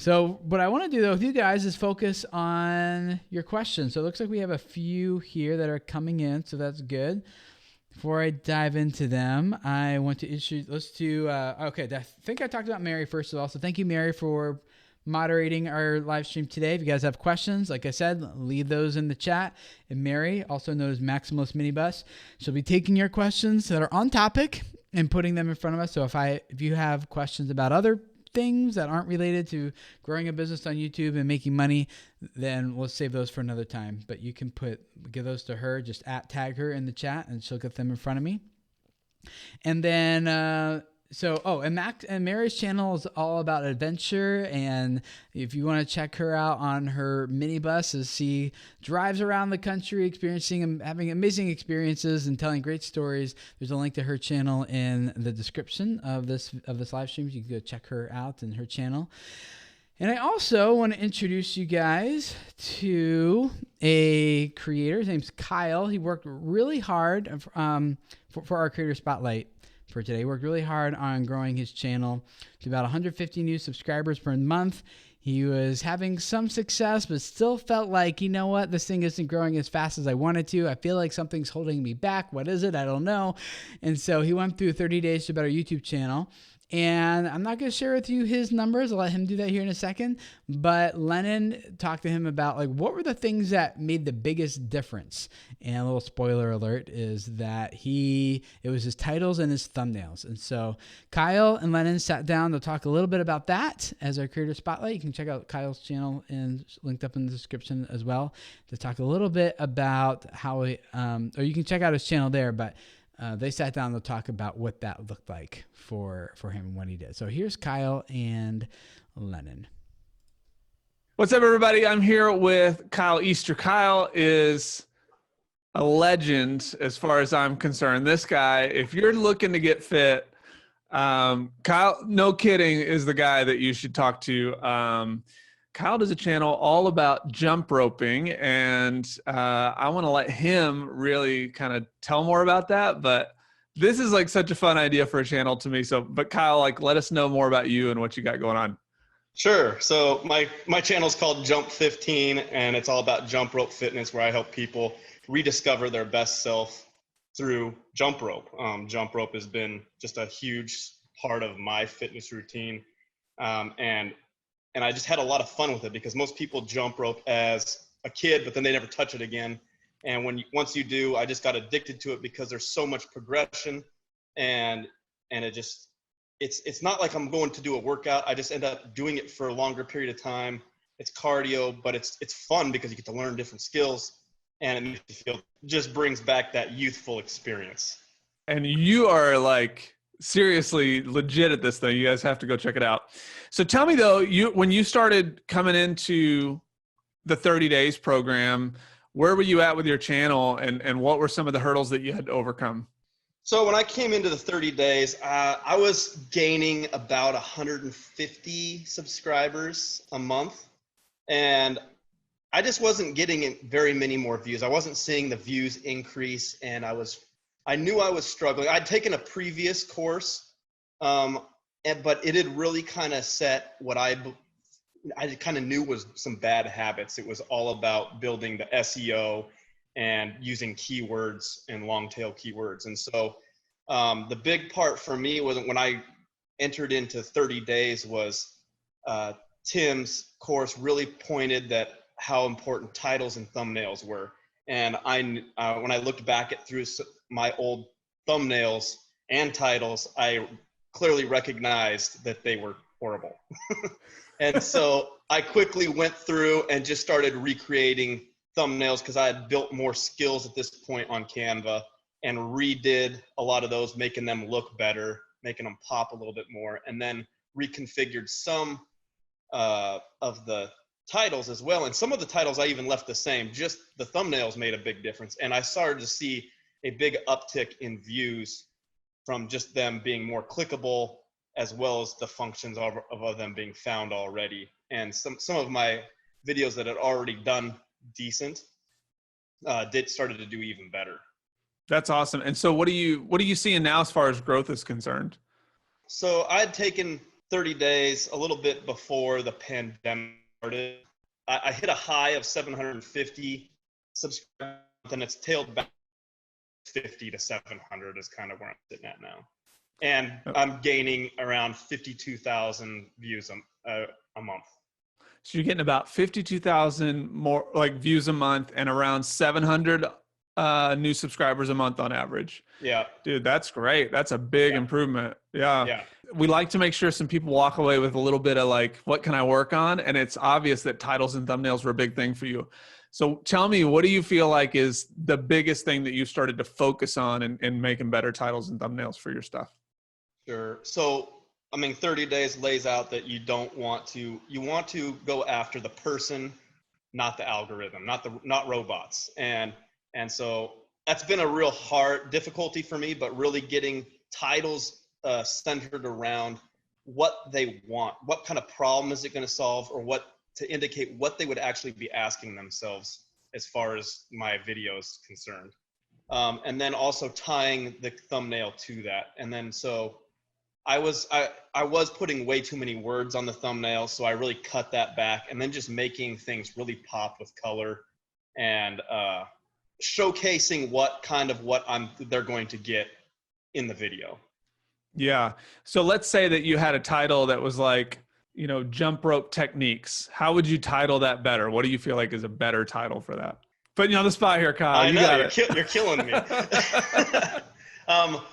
So what I want to do though with you guys is focus on your questions. So it looks like we have a few here that are coming in, so that's good. Before I dive into them, I want to okay, I think I talked about Mary first of all. So thank you, Mary, for moderating our live stream today. If you guys have questions, like I said, leave those in the chat. And Mary, also known as Maximus Minibus, she'll be taking your questions that are on topic and putting them in front of us. So if you have questions about other things that aren't related to growing a business on YouTube and making money, then we'll save those for another time. But you can give those to her, just tag her in the chat and she'll get them in front of me. And then, and Mary's channel is all about adventure. And if you want to check her out on her minibus as she drives around the country, experiencing and having amazing experiences and telling great stories, there's a link to her channel in the description of this live stream. You can go check her out and her channel. And I also want to introduce you guys to a creator. His name's Kyle. He worked really hard for our Creator Spotlight for today. He worked really hard on growing his channel to about 150 new subscribers per month. He was having some success, but still felt like, you know what, this thing isn't growing as fast as I wanted to. I feel like something's holding me back. What is it? I don't know. And so he went through 30 days to a better YouTube channel. And I'm not going to share with you his numbers. I'll let him do that here in a second. But Lennon talked to him about like what were the things that made the biggest difference. And a little spoiler alert is that it was his titles and his thumbnails. And so Kyle and Lennon sat down to talk a little bit about that as our Creator Spotlight. You can check out Kyle's channel and linked up in the description as well to talk a little bit about how or you can check out his channel there, but they sat down to talk about what that looked like for him and what he did. So here's Kyle and Lennon. What's up, everybody? I'm here with Kyle Easter. Kyle is a legend as far as I'm concerned. This guy, if you're looking to get fit, Kyle, no kidding, is the guy that you should talk to. Kyle does a channel all about jump roping, and I want to let him really kind of tell more about that. But this is like such a fun idea for a channel to me. So, but Kyle, like, let us know more about you and what you got going on. Sure. So my channel is called Jump 15, and it's all about jump rope fitness, where I help people rediscover their best self through jump rope. Jump rope has been just a huge part of my fitness routine, and I just had a lot of fun with it because most people jump rope as a kid, but then they never touch it again. And once you do, I just got addicted to it because there's so much progression, and it's not like I'm going to do a workout. I just end up doing it for a longer period of time. It's cardio, but it's fun because you get to learn different skills, and it makes you feel, just brings back that youthful experience. And you are like seriously legit at this thing. You guys have to go check it out. So tell me though, when you started coming into the 30 days program, where were you at with your channel, and what were some of the hurdles that you had to overcome? So when I came into the 30 days, I was gaining about 150 subscribers a month, and I just wasn't getting very many more views. I wasn't seeing the views increase, and I knew I was struggling. I'd taken a previous course, but it had really kind of set what I kind of knew was some bad habits. It was all about building the SEO and using keywords and long tail keywords. And so the big part for me was when I entered into 30 days was Tim's course really pointed that how important titles and thumbnails were. And when I looked back through my old thumbnails and titles, I clearly recognized that they were horrible. And so I quickly went through and just started recreating thumbnails because I had built more skills at this point on Canva, and redid a lot of those, making them look better, making them pop a little bit more, and then reconfigured some of the titles as well. And some of the titles I even left the same, just the thumbnails made a big difference. And I started to see a big uptick in views from just them being more clickable, as well as the functions of them being found already. And some of my videos that had already done decent started to do even better. That's awesome. And so what are you seeing now as far as growth is concerned? So I had taken 30 days, a little bit before the pandemic started. I hit a high of 750 subscribers, and it's tailed back 50 to 700 is kind of where I'm sitting at now. And I'm gaining around 52,000 views a month. So you're getting about 52,000 more like views a month and around 700 new subscribers a month on average. Yeah. Dude, that's great. That's a big improvement. Yeah. Yeah. We like to make sure some people walk away with a little bit of like, what can I work on? And it's obvious that titles and thumbnails were a big thing for you. So tell me, what do you feel like is the biggest thing that you started to focus on in making better titles and thumbnails for your stuff? Sure. So, I mean, 30 days lays out that you want to go after the person, not the algorithm, not robots. And so that's been a real difficulty for me, but really getting titles centered around what they want, what kind of problem is it going to solve, or what to indicate what they would actually be asking themselves as far as my video is concerned. And then also tying the thumbnail to that. And then so I was putting way too many words on the thumbnail, so I really cut that back, and then just making things really pop with color and showcasing what they're going to get in the video. Yeah. So let's say that you had a title that was like, you know, jump rope techniques. How would you title that better? What do you feel like is a better title for that? Putting you on the spot here, Kyle. I know, you're killing me.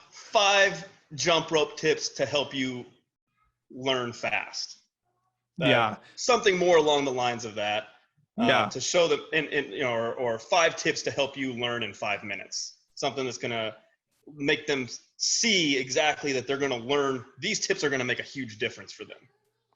5 jump rope tips to help you learn fast. Something more along the lines of that. To show them, or 5 tips to help you learn in 5 minutes. Something that's going to make them see exactly that they're going to learn. These tips are going to make a huge difference for them.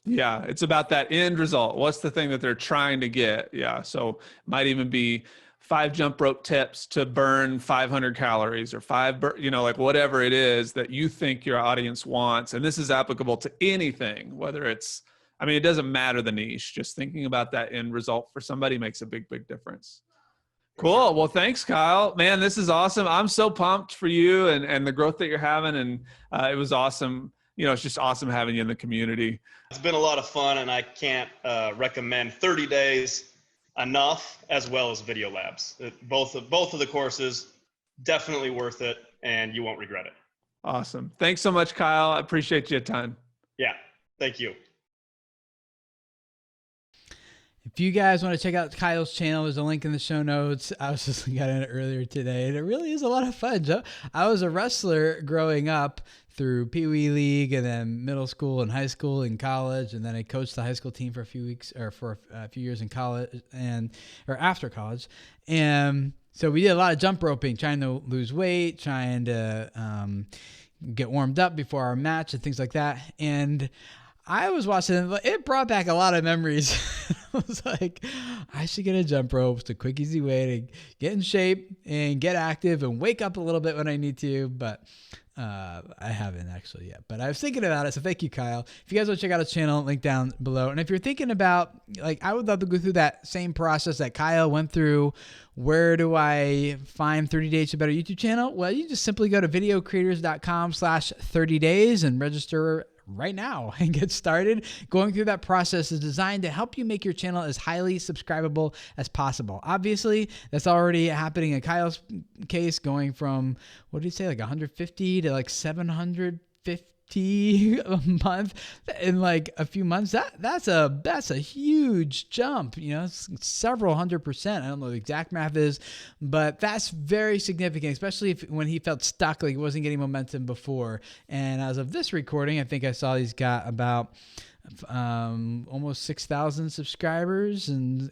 Yeah, it's about that end result. What's the thing that they're trying to get? Yeah, so might even be 5 jump rope tips to burn 500 calories or 5, like whatever it is that you think your audience wants. And this is applicable to anything, whether it's, I mean, it doesn't matter the niche. Just thinking about that end result for somebody makes a big, big difference. Cool. Well, thanks, Kyle. Man, this is awesome. I'm so pumped for you and the growth that you're having. And it was awesome. You know, it's just awesome having you in the community. It's been a lot of fun, and I can't recommend 30 days enough, as well as Video Labs. Both of the courses, definitely worth it, and you won't regret it. Awesome. Thanks so much, Kyle. I appreciate you a ton. Yeah. Thank you. If you guys want to check out Kyle's channel, there's a link in the show notes. I was just looking at it earlier today, and it really is a lot of fun, Joe. I was a wrestler growing up through Pee Wee League, and then middle school and high school and college, and then I coached the high school team for a few weeks or for a few years in college or after college. And so we did a lot of jump roping, trying to lose weight, trying to get warmed up before our match and things like that. And I was watching it. It brought back a lot of memories. I was like, I should get a jump rope. It's a quick, easy way to get in shape and get active and wake up a little bit when I need to. But I haven't actually yet. But I was thinking about it. So thank you, Kyle. If you guys want to check out his channel, link down below. And if you're thinking about, like, I would love to go through that same process that Kyle went through. Where do I find 30 Days to Better YouTube channel? Well, you just simply go to videocreators.com/30 days and register right now and get started. Going through that process is designed to help you make your channel as highly subscribable as possible. Obviously, that's already happening in Kyle's case, going from, what did he say, like 150 to like 750 a month in like a few months. That's a huge jump. You know, it's several 100%. I don't know what the exact math is, but that's very significant, especially when he felt stuck, like he wasn't getting momentum before. And as of this recording, I think I saw he's got about almost 6,000 subscribers and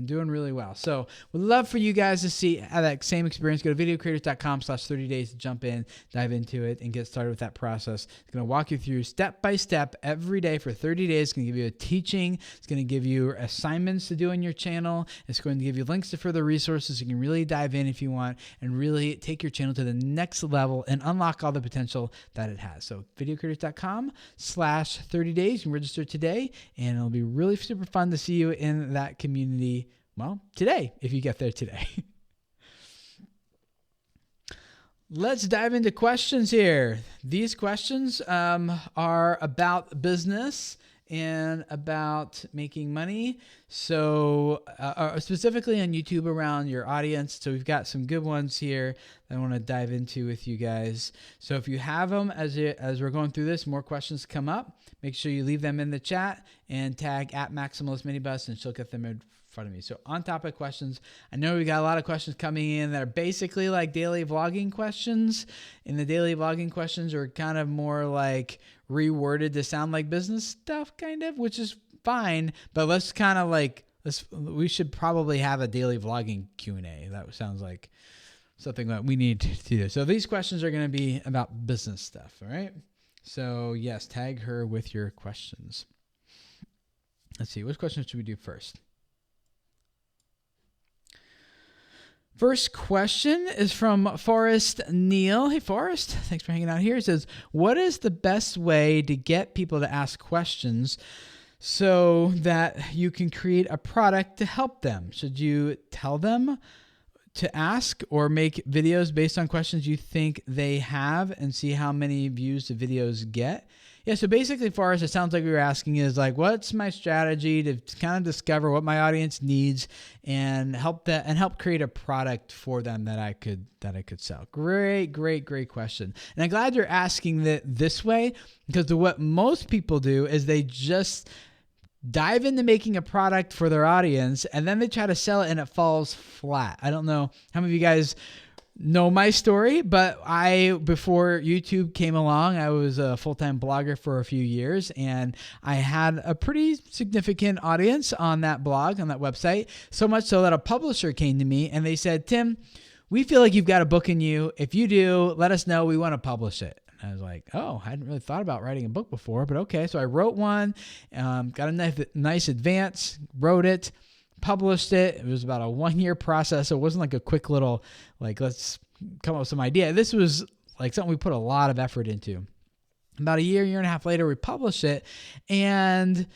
doing really well. So would love for you guys to see how that same experience. Go to videocreators.com/30 days to jump in, dive into it, and get started with that process. It's going to walk you through step by step every day for 30 days. It's going to give you a teaching. It's going to give you assignments to do on your channel. It's going to give you links to further resources. You can really dive in if you want and really take your channel to the next level and unlock all the potential that it has. So videocreators.com/30 days. You can register today, and it'll be really super fun to see you in that community. Well, today, if you get there today. Let's dive into questions here. These questions are about business and about making money. So specifically on YouTube around your audience. So we've got some good ones here that I want to dive into with you guys. So if you have them as we're going through this, more questions come up. Make sure you leave them in the chat and tag @MaximalistMinibus and she'll get them in front of me. So on topic questions, I know we got a lot of questions coming in that are basically like daily vlogging questions, and the daily vlogging questions are kind of more like reworded to sound like business stuff kind of, which is fine, but let's kind of like, we should probably have a daily vlogging Q&A. That sounds like something that we need to do. So these questions are going to be about business stuff. All right. So yes, tag her with your questions. Let's see, which questions should we do first? First question is from Forrest Neal. Hey, Forrest, thanks for hanging out here. He says, what is the best way to get people to ask questions so that you can create a product to help them? Should you tell them to ask or make videos based on questions you think they have and see how many views the videos get? Yeah, so basically, Forrest, it sounds like we were asking is like, what's my strategy to kind of discover what my audience needs and help create a product for them that I could sell. Great question. And I'm glad you're asking that this way, because what most people do is they just dive into making a product for their audience and then they try to sell it and it falls flat. I don't know how many of you guys know my story, but before YouTube came along, I was a full-time blogger for a few years, and I had a pretty significant audience on that blog, on that website, so much so that a publisher came to me and they said, Tim, we feel like you've got a book in you. If you do, let us know. We want to publish it. I was like, oh, I hadn't really thought about writing a book before, but okay. So I wrote one, got a nice advance, wrote it, published it. It was about a 1-year process. So it wasn't like a quick little, like, let's come up with some idea. This was like something we put a lot of effort into. About a year and a half later, we published it and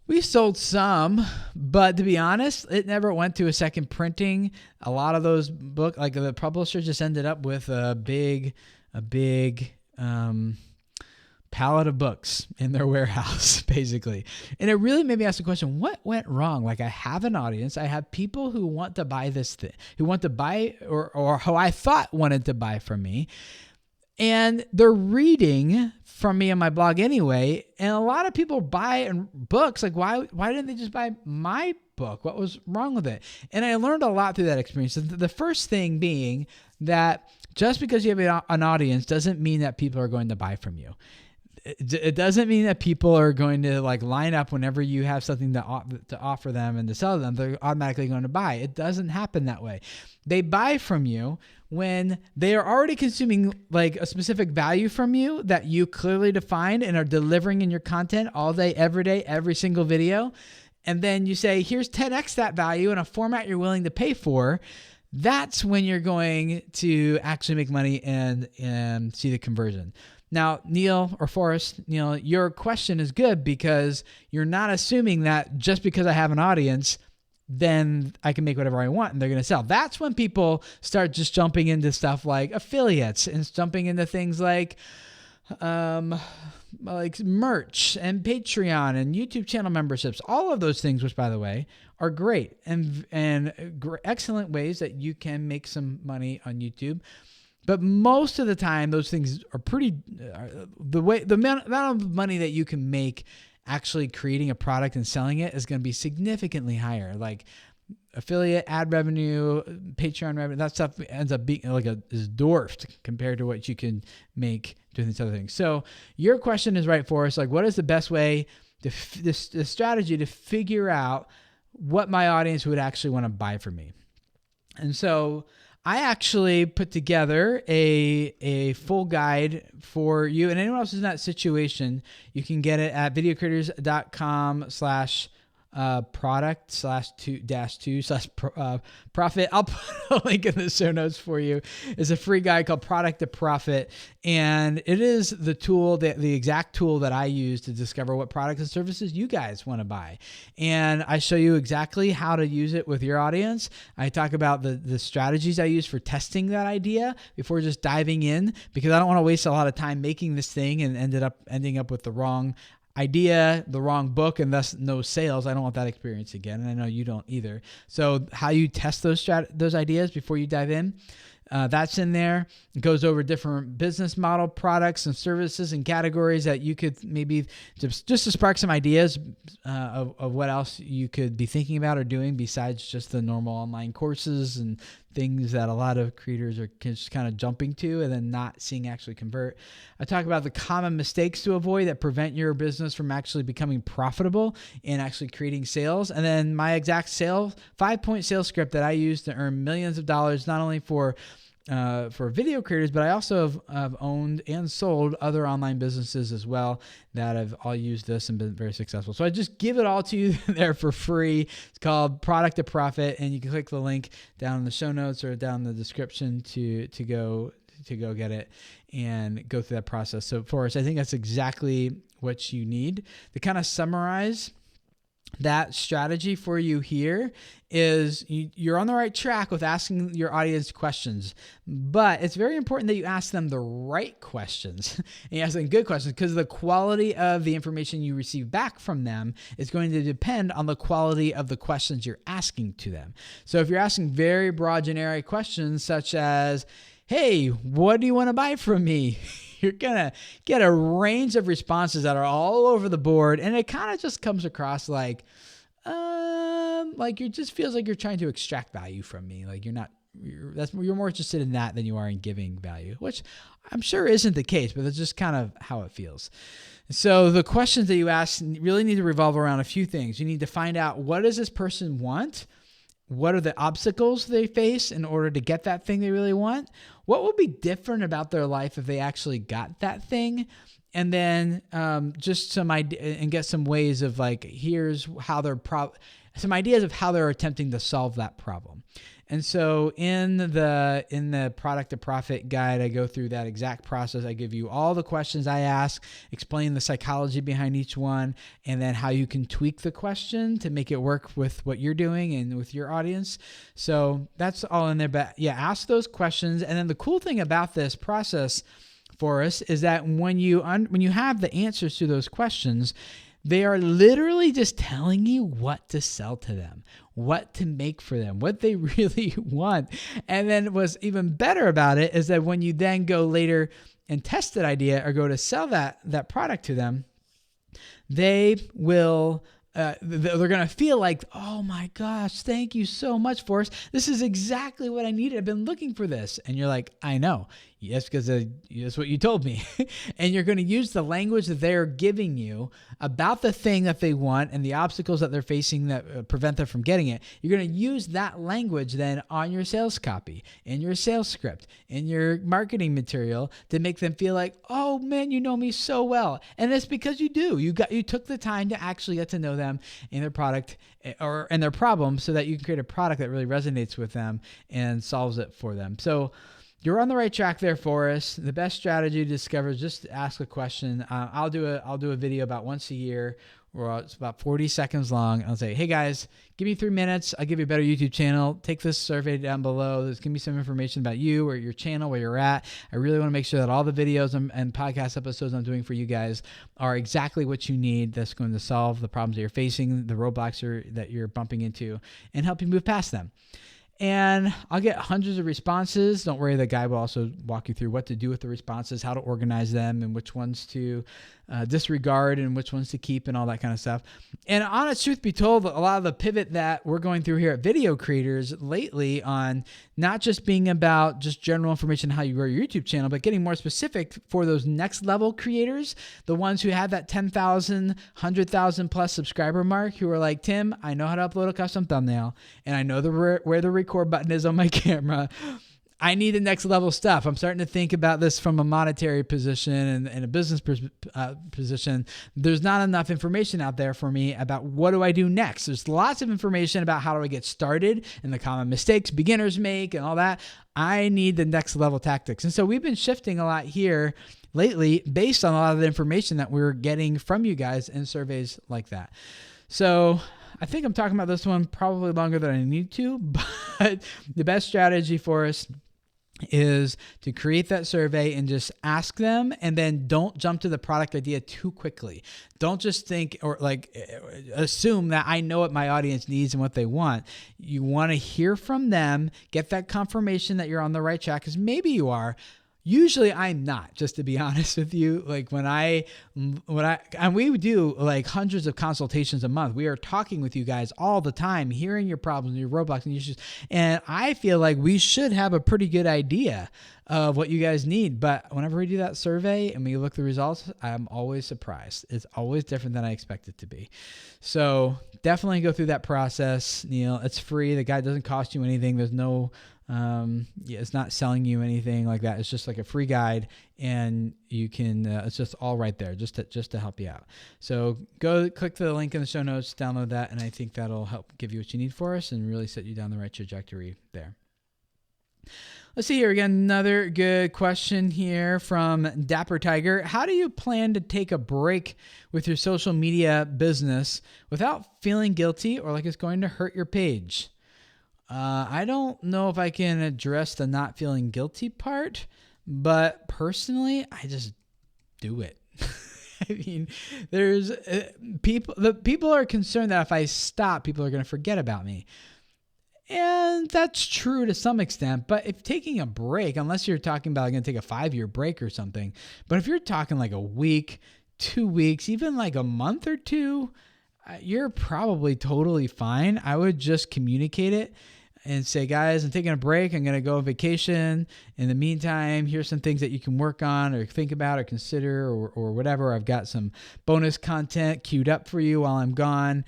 we sold some, but to be honest, it never went to a second printing. A lot of those books, like the publishers just ended up with a big pallet of books in their warehouse, basically. And it really made me ask the question, what went wrong? Like, I have an audience. I have people who want to buy this thing, who want to buy or who I thought wanted to buy from me. And they're reading from me on my blog anyway. And a lot of people buy books. Like, why didn't they just buy my book? What was wrong with it? And I learned a lot through that experience. The first thing being that just because you have an audience doesn't mean that people are going to buy from you. It doesn't mean that people are going to like line up whenever you have something to offer them and to sell them. They're automatically going to buy. It doesn't happen that way. They buy from you when they are already consuming like a specific value from you that you clearly defined and are delivering in your content all day, every day, every single video. And then you say, here's 10x that value in a format you're willing to pay for. That's when you're going to actually make money and see the conversion. Now, Neil or Forrest, your question is good because you're not assuming that just because I have an audience, then I can make whatever I want and they're going to sell. That's when people start just jumping into stuff like affiliates and jumping into things like merch and Patreon and YouTube channel memberships. All of those things, which by the way, are great and excellent ways that you can make some money on YouTube. But most of the time, those things are pretty. The amount of money that you can make actually creating a product and selling it is going to be significantly higher. Like affiliate, ad revenue, Patreon revenue, that stuff ends up being is dwarfed compared to what you can make doing these other things. So your question is right for us. Like, what is the best way the strategy to figure out what my audience would actually want to buy from me? And so I actually put together a full guide for you and anyone else who's in that situation. You can get it at videocreators.com/ product/2-2/profit. I'll put a link in the show notes for you. It's a free guide called Product to Profit. And it is the tool, the exact tool that I use to discover what products and services you guys want to buy. And I show you exactly how to use it with your audience. I talk about the strategies I use for testing that idea before just diving in, because I don't want to waste a lot of time making this thing and ending up with the wrong idea, the wrong book, and thus no sales. I don't want that experience again, and I know you don't either. So how you test those ideas before you dive in, that's in there. It goes over different business model products and services and categories that you could maybe just to spark some ideas of what else you could be thinking about or doing besides just the normal online courses and things that a lot of creators are just kind of jumping to and then not seeing actually convert. I talk about the common mistakes to avoid that prevent your business from actually becoming profitable and actually creating sales. And then my exact 5-point sales script that I use to earn millions of dollars, not only for video creators, but I also have owned and sold other online businesses as well that have all used this and been very successful. So I just give it all to you there for free. It's called Product to Profit, and you can click the link down in the show notes or down in the description to go get it and go through that process. So Forrest, I think that's exactly what you need. To kind of summarize that strategy for you here is you're on the right track with asking your audience questions, but it's very important that you ask them the right questions and you ask them good questions, because the quality of the information you receive back from them is going to depend on the quality of the questions you're asking to them. So if you're asking very broad, generic questions such as, hey, what do you want to buy from me? You're going to get a range of responses that are all over the board, and it kind of just comes across like it just feels like you're trying to extract value from me. Like you're more interested in that than you are in giving value, which I'm sure isn't the case, but that's just kind of how it feels. So the questions that you ask really need to revolve around a few things. You need to find out, what does this person want? What are the obstacles they face in order to get that thing they really want? What will be different about their life if they actually got that thing? And then just some idea and get some ways of here's how some ideas of how they're attempting to solve that problem. And so in the Product to Profit guide, I go through that exact process. I give you all the questions I ask, explain the psychology behind each one, and then how you can tweak the question to make it work with what you're doing and with your audience. So that's all in there. But yeah, ask those questions. And then the cool thing about this process for us is that when you have the answers to those questions, they are literally just telling you what to sell to them, what to make for them, what they really want. And then what's even better about it is that when you then go later and test that idea or go to sell that product to them, they will they're going to feel like, oh my gosh, thank you so much, Forrest. This is exactly what I needed. I've been looking for this. And you're like, I know. Yes, because that's what you told me. And you're going to use the language that they're giving you about the thing that they want and the obstacles that they're facing that prevent them from getting it. You're going to use that language then on your sales copy, in your sales script, in your marketing material to make them feel like, oh man, you know me so well. And that's because you do. You took the time to actually get to know them in their product or in their problem so that you can create a product that really resonates with them and solves it for them. So you're on the right track there, Forrest. The best strategy to discover is just ask a question. I'll do a video about once a year where it's about 40 seconds long. I'll say, hey guys, give me 3 minutes. I'll give you a better YouTube channel. Take this survey down below. There's going to be some information about you or your channel, where you're at. I really want to make sure that all the videos and podcast episodes I'm doing for you guys are exactly what you need. That's going to solve the problems that you're facing, the roadblocks that you're bumping into, and help you move past them. And I'll get hundreds of responses. Don't worry, the guy will also walk you through what to do with the responses, how to organize them, and which ones to disregard and which ones to keep and all that kind of stuff. And honest truth be told, a lot of the pivot that we're going through here at Video Creators lately on not just being about just general information on how you grow your YouTube channel, but getting more specific for those next level creators, the ones who have that 10,000, 100,000 plus subscriber mark, who are like, Tim, I know how to upload a custom thumbnail and I know where the record button is on my camera. I need the next level stuff. I'm starting to think about this from a monetary position and a business position. There's not enough information out there for me about what do I do next. There's lots of information about how do I get started and the common mistakes beginners make and all that. I need the next level tactics. And so we've been shifting a lot here lately based on a lot of the information that we're getting from you guys in surveys like that. So I think I'm talking about this one probably longer than I need to, but the best strategy for us is to create that survey and just ask them, and then don't jump to the product idea too quickly. Don't just think or assume that I know what my audience needs and what they want. You want to hear from them, get that confirmation that you're on the right track, because maybe you are. Usually I'm not, just to be honest with you. Like and we do like hundreds of consultations a month. We are talking with you guys all the time, hearing your problems, your roadblocks and issues. And I feel like we should have a pretty good idea of what you guys need. But whenever we do that survey and we look at the results, I'm always surprised. It's always different than I expect it to be. So definitely go through that process, Neil. It's free. The guide doesn't cost you anything. There's no it's not selling you anything like that. It's just like a free guide, and you can it's just all right there just to help you out. So go click the link in the show notes, download that, and I think that'll help give you what you need for us and really set you down the right trajectory there. Let's see here again. Another good question here from Dapper Tiger. How do you plan to take a break with your social media business without feeling guilty or like it's going to hurt your page? I don't know if I can address the not feeling guilty part, but personally, I just do it. I mean, there's people are concerned that if I stop, people are going to forget about me. And that's true to some extent, but if taking a break, unless you're talking about going to take a 5-year break or something, but if you're talking like a week, 2 weeks, even like a month or two, you're probably totally fine. I would just communicate it and say, guys, I'm taking a break. I'm going to go on vacation. In the meantime, here's some things that you can work on or think about or consider or whatever. I've got some bonus content queued up for you while I'm gone.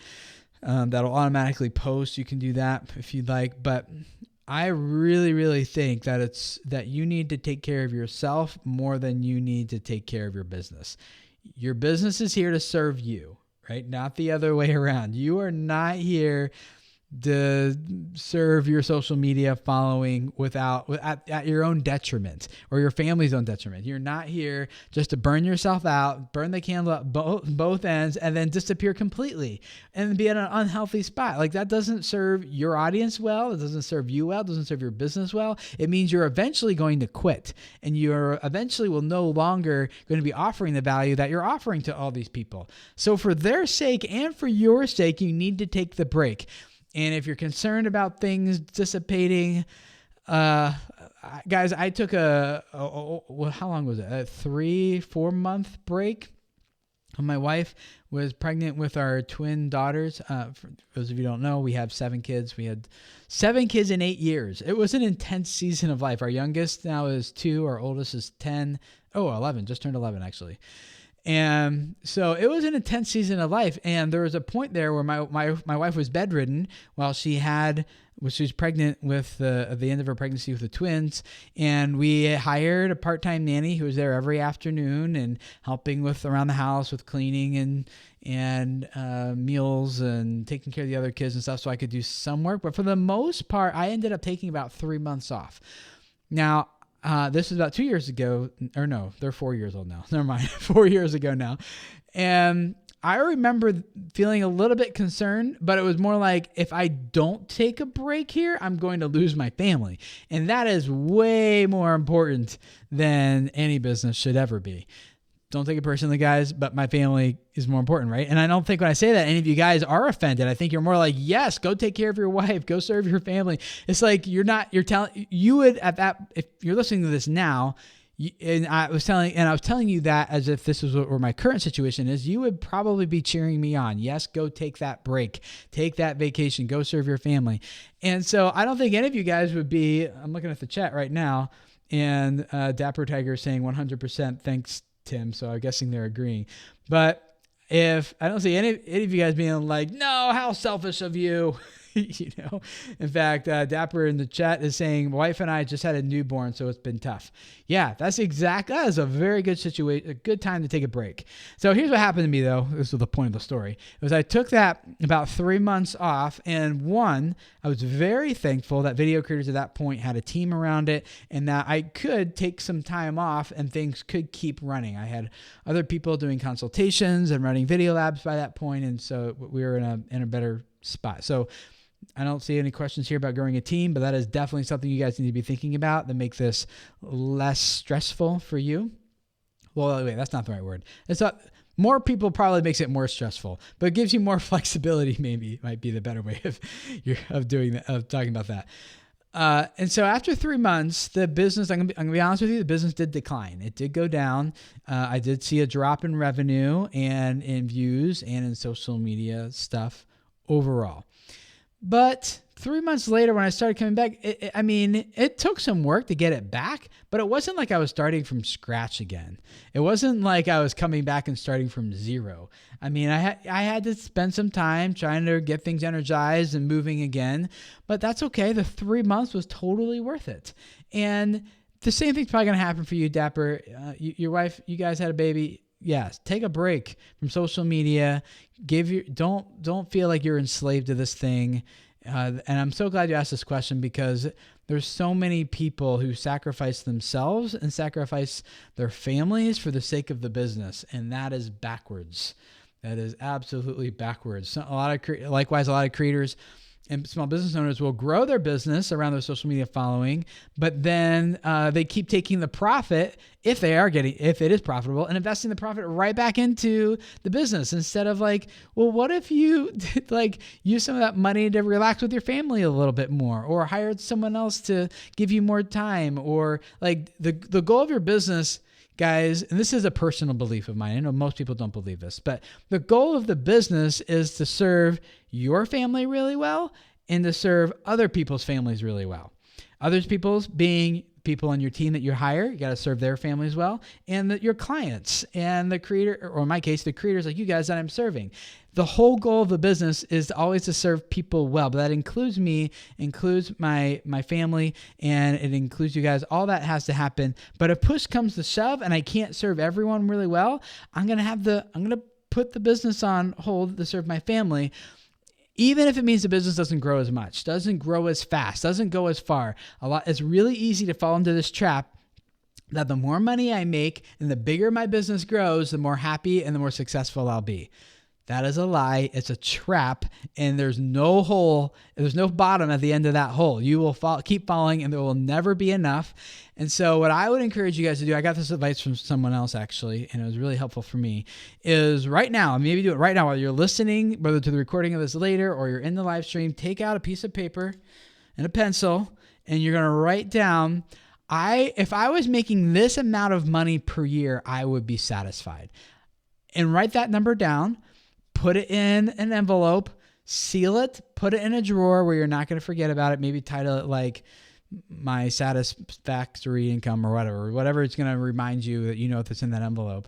That'll automatically post. You can do that if you'd like. But I really, really think that you need to take care of yourself more than you need to take care of your business. Your business is here to serve you, right? Not the other way around. You are not here to serve your social media following at your own detriment or your family's own detriment. You're not here just to burn yourself out, burn the candle at both ends, and then disappear completely and be at an unhealthy spot. Like that doesn't serve your audience well. It doesn't serve you well. It doesn't serve your business well. It means you're eventually going to quit, and you're eventually will no longer going to be offering the value that you're offering to all these people. So for their sake and for your sake, you need to take the break. And if you're concerned about things dissipating, guys, I took how long was it? A 3-4 month break. My wife was pregnant with our twin daughters. For those of you who don't know, we have 7 kids. We had 7 kids in 8 years. It was an intense season of life. Our youngest now is 2. Our oldest is 11, just turned 11 actually. And so it was an intense season of life. And there was a point there where my wife was bedridden while she was pregnant with at the end of her pregnancy with the twins. And we hired a part-time nanny who was there every afternoon and helping with around the house with cleaning and meals and taking care of the other kids and stuff so I could do some work. But for the most part, I ended up taking about 3 months off. Now, this was about 2 years ago, or no, they're 4 years old now. Never mind, 4 years ago now. And I remember feeling a little bit concerned, but it was more like, if I don't take a break here, I'm going to lose my family. And that is way more important than any business should ever be. Don't take it personally, guys, but my family is more important, right? And I don't think when I say that, any of you guys are offended. I think you're more like, yes, go take care of your wife, go serve your family. It's like you would at that, if you're listening to this now, and I was telling you that as if this was where my current situation is, you would probably be cheering me on. Yes, go take that break, take that vacation, go serve your family. And so I don't think any of you guys would be, I'm looking at the chat right now, and Dapper Tiger is saying 100% thanks, Tim, so I'm guessing they're agreeing. But if I don't see any of you guys being like, no, how selfish of you, In fact, Dapper in the chat is saying, wife and I just had a newborn, so it's been tough. Yeah, that is a very good situation, a good time to take a break. So here's what happened to me though. This is the point of the story. It was I took that about 3 months off, and one, I was very thankful that Video Creators at that point had a team around it and that I could take some time off and things could keep running. I had other people doing consultations and running video labs by that point, and so we were in a better spot. So I don't see any questions here about growing a team, but that is definitely something you guys need to be thinking about to make this less stressful for you. Well, wait, that's not the right word. It's not. More people probably makes it more stressful, but it gives you more flexibility. Maybe might be the better way of talking about that. And so after 3 months, the business, I'm gonna be honest with you, the business did decline. It did go down. I did see a drop in revenue and in views and in social media stuff overall. But 3 months later, when I started coming back, it took some work to get it back, but it wasn't like I was starting from scratch again. It wasn't like I was coming back and starting from zero. I had to spend some time trying to get things energized and moving again, but that's okay. The 3 months was totally worth it. And the same thing's probably going to happen for you, Dapper. Your wife, you guys had a baby. Yes, take a break from social media. Don't feel like you're enslaved to this thing. And I'm so glad you asked this question, because there's so many people who sacrifice themselves and sacrifice their families for the sake of the business, and that is backwards. That is absolutely backwards. So likewise, a lot of creators and small business owners will grow their business around their social media following, but then they keep taking the profit, if it is profitable, and investing the profit right back into the business, instead of what if you use some of that money to relax with your family a little bit more, or hired someone else to give you more time, or the goal of your business, guys, and this is a personal belief of mine. I know most people don't believe this, but the goal of the business is to serve your family really well and to serve other people's families really well. Other people's being people on your team that you hire, you got to serve their families well, and your clients and the creator, or in my case, the creators like you guys that I'm serving. The whole goal of the business is always to serve people well, but that includes me, includes my family, and it includes you guys. All that has to happen. But if push comes to shove and I can't serve everyone really well, I'm going to put the business on hold to serve my family. Even if it means the business doesn't grow as much, doesn't grow as fast, doesn't go as far. It's really easy to fall into this trap that the more money I make and the bigger my business grows, the more happy and the more successful I'll be. That is a lie. It's a trap, and there's no hole. There's no bottom at the end of that hole. You will keep falling, and there will never be enough. And so what I would encourage you guys to do, I got this advice from someone else actually, and it was really helpful for me, is right now, maybe do it right now while you're listening, whether to the recording of this later or you're in the live stream, take out a piece of paper and a pencil, and you're going to write down, if I was making this amount of money per year, I would be satisfied. And write that number down. Put it in an envelope, seal it, put it in a drawer where you're not going to forget about it. Maybe title it like my satisfactory income or whatever it's going to remind you that you know if it's in that envelope.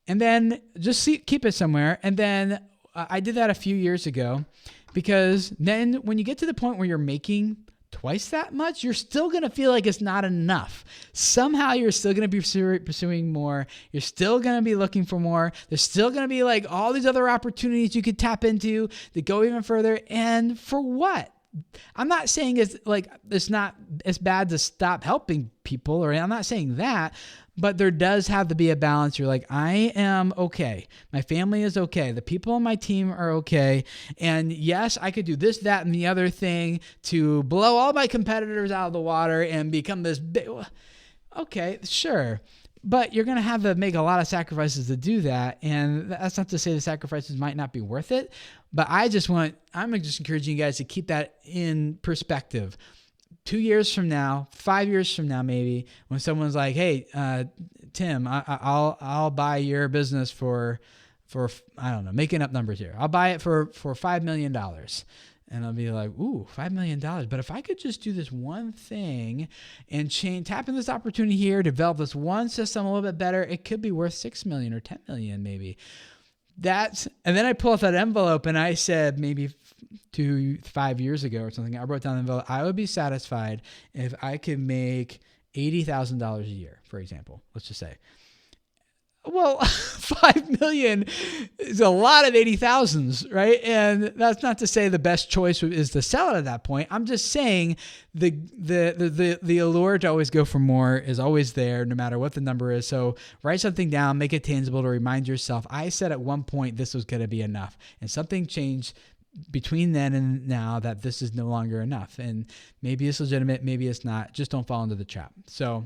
And then just keep it somewhere. And then I did that a few years ago, because then when you get to the point where you're making twice that much, you're still going to feel like it's not enough. Somehow you're still going to be pursuing more. You're still going to be looking for more. There's still going to be all these other opportunities you could tap into to go even further. And for what? I'm not saying it's not as bad to stop helping people, or I'm not saying that, but there does have to be a balance. You're like, I am okay. My family is okay. The people on my team are okay. And yes, I could do this, that, and the other thing to blow all my competitors out of the water and become this big. Okay, sure. But you're going to have to make a lot of sacrifices to do that. And that's not to say the sacrifices might not be worth it. But I'm just encouraging you guys to keep that in perspective. 2 years from now, 5 years from now, maybe, when someone's like, hey, Tim, I'll buy your business for I don't know, making up numbers here. I'll buy it for $5 million. And I'll be like, ooh, $5 million. But if I could just do this one thing and tap in this opportunity here, develop this one system a little bit better, it could be worth $6 million or $10 million maybe. And then I pull out that envelope and I said maybe 5 years ago or something, I wrote down the envelope, I would be satisfied if I could make $80,000 a year, for example, let's just say. Well, 5 million is a lot of 80,000s, right? And that's not to say the best choice is to sell it at that point. I'm just saying the allure to always go for more is always there, no matter what the number is. So write something down, make it tangible to remind yourself. I said at one point this was going to be enough, and something changed between then and now that this is no longer enough. And maybe it's legitimate, maybe it's not. Just don't fall into the trap. So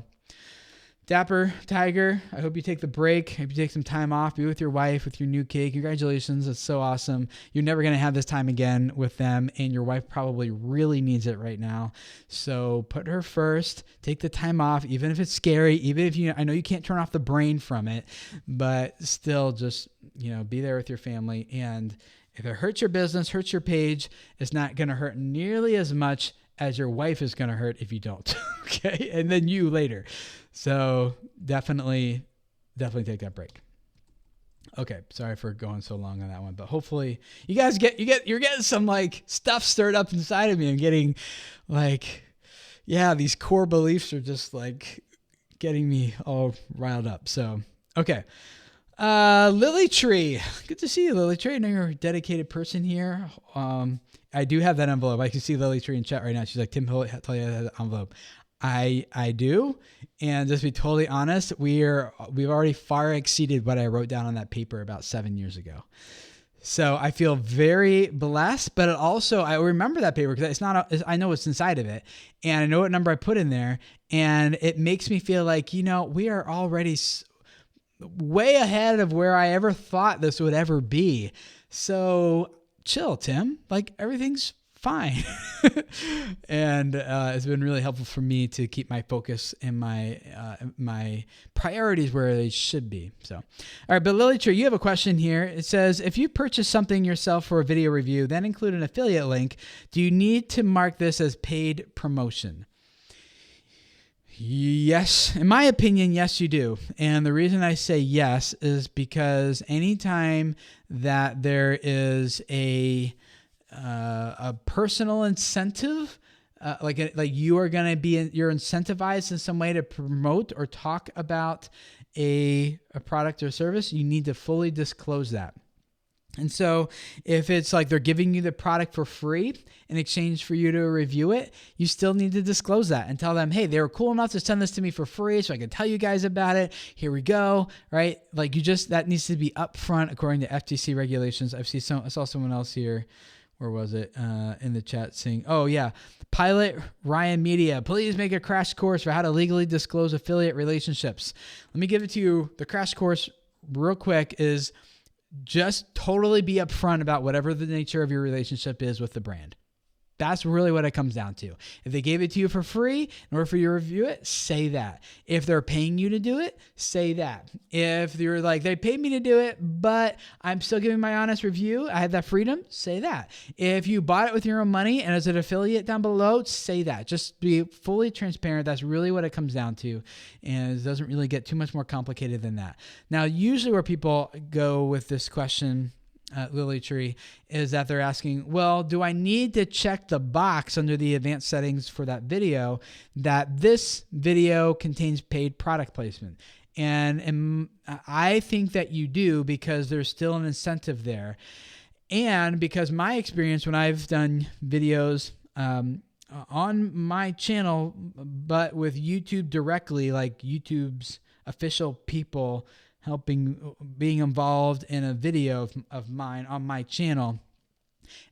Dapper Tiger, I hope you take the break. I hope you take some time off, be with your wife, with your new kid. Congratulations. It's so awesome. You're never going to have this time again with them, and your wife probably really needs it right now. So put her first. Take the time off, even if it's scary, even if I know you can't turn off the brain from it, but still just, be there with your family. And if it hurts your business, hurts your page, it's not going to hurt nearly as much as your wife is going to hurt if you don't. Okay. And then you later. So definitely take that break. Okay. Sorry for going so long on that one, but hopefully you guys you're getting some like stuff stirred up inside of me. I'm getting like, yeah, these core beliefs are just like getting me all riled up. So, okay. Lily Tree. Good to see you, Lily Tree. I know you're a dedicated person here. I do have that envelope. I can see Lily Tree in chat right now. She's like, Tim, tell you that envelope. I do. And just to be totally honest, we've already far exceeded what I wrote down on that paper about 7 years ago. So I feel very blessed, but also I remember that paper because I know what's inside of it, and I know what number I put in there, and it makes me feel like, we are already way ahead of where I ever thought this would ever be. So chill, Tim. Like, everything's fine. And it's been really helpful for me to keep my focus and my priorities where they should be. So, all right, but Lily Tree, you have a question here. It says, if you purchase something yourself for a video review, then include an affiliate link, do you need to mark this as paid promotion? Yes. In my opinion, yes, you do. And the reason I say yes is because anytime that there is a personal incentive, like you are going to be, you're incentivized in some way to promote or talk about a product or service, you need to fully disclose that. And so if it's like they're giving you the product for free in exchange for you to review it, you still need to disclose that and tell them, hey, they were cool enough to send this to me for free so I can tell you guys about it. Here we go, right? Like that needs to be upfront according to FTC regulations. I saw someone else here. Where was it? In the chat saying, oh yeah, Pilot Ryan Media, please make a crash course for how to legally disclose affiliate relationships. Let me give it to you. The crash course real quick is just totally be upfront about whatever the nature of your relationship is with the brand. That's really what it comes down to. If they gave it to you for free, in order for you to review it, say that. If they're paying you to do it, say that. If you're like, they paid me to do it, but I'm still giving my honest review, I have that freedom, say that. If you bought it with your own money and as an affiliate down below, say that. Just be fully transparent. That's really what it comes down to. And it doesn't really get too much more complicated than that. Now, usually where people go with this question, Lily Tree, is that they're asking, well, do I need to check the box under the advanced settings for that video that this video contains paid product placement? And I think that you do, because there's still an incentive there. And because my experience when I've done videos on my channel, but with YouTube directly, like YouTube's official people being involved in a video of mine on my channel.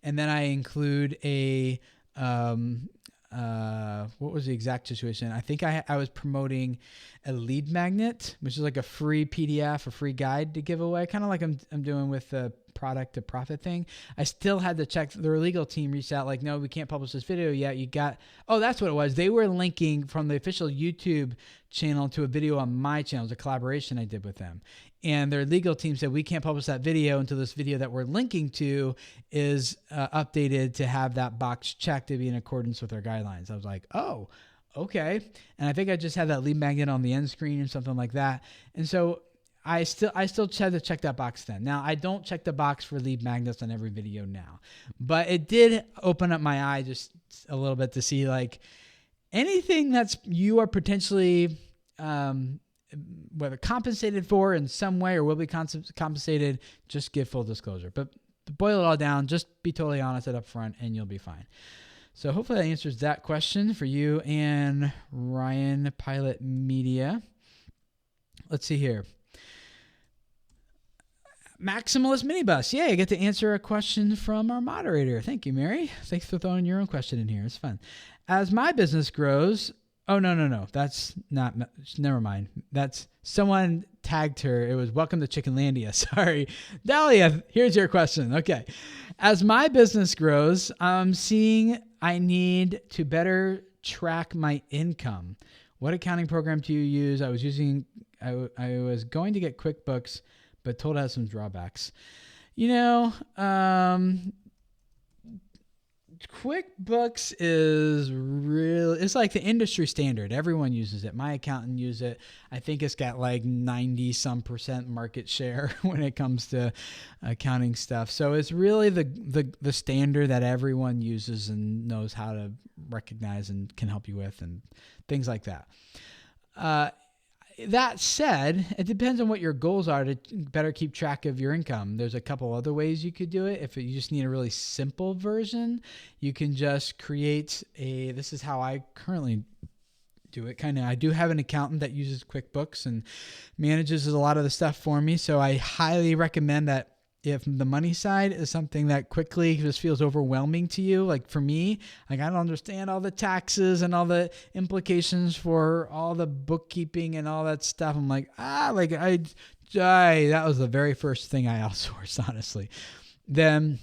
And then I include a, what was the exact situation? I think I was promoting a lead magnet, which is like a free PDF, a free guide to give away, kind of like I'm doing with the product to profit thing. I still had to check. Their legal team reached out like, no, we can't publish this video yet. That's what it was. They were linking from the official YouTube channel to a video on my channel. It was a collaboration I did with them. And their legal team said, we can't publish that video until this video that we're linking to is updated to have that box checked to be in accordance with our guidelines. I was like, oh, okay. And I think I just had that lead magnet on the end screen or something like that. And so I still had to check that box then. Now I don't check the box for lead magnets on every video now, but it did open up my eye just a little bit to see like anything that's you are potentially whether compensated for in some way or will be compensated, just give full disclosure. But to boil it all down, just be totally honest up front and you'll be fine. So hopefully that answers that question for you and Ryan Pilot Media. Let's see here. Maximalist Minibus. Yeah, I get to answer a question from our moderator. Thank you, Mary. Thanks for throwing your own question in here. It's fun. As my business grows... Oh, no. That's not... Never mind. That's... Someone tagged her. It was Welcome to Chickenlandia. Sorry. Dahlia, here's your question. Okay. As my business grows, I'm seeing I need to better track my income. What accounting program do you use? I was going to get QuickBooks, but told it has some drawbacks. QuickBooks is it's like the industry standard. Everyone uses it. My accountant uses it. I think it's got like 90% market share when it comes to accounting stuff. So it's really the standard that everyone uses and knows how to recognize and can help you with and things like that. That said, it depends on what your goals are to better keep track of your income. There's a couple other ways you could do it. If you just need a really simple version, you can just create this is how I currently do it. I do have an accountant that uses QuickBooks and manages a lot of the stuff for me. So I highly recommend that. If the money side is something that quickly just feels overwhelming to you, like for me, like I don't understand all the taxes and all the implications for all the bookkeeping and all that stuff. I'm like, that was the very first thing I outsourced, honestly. Then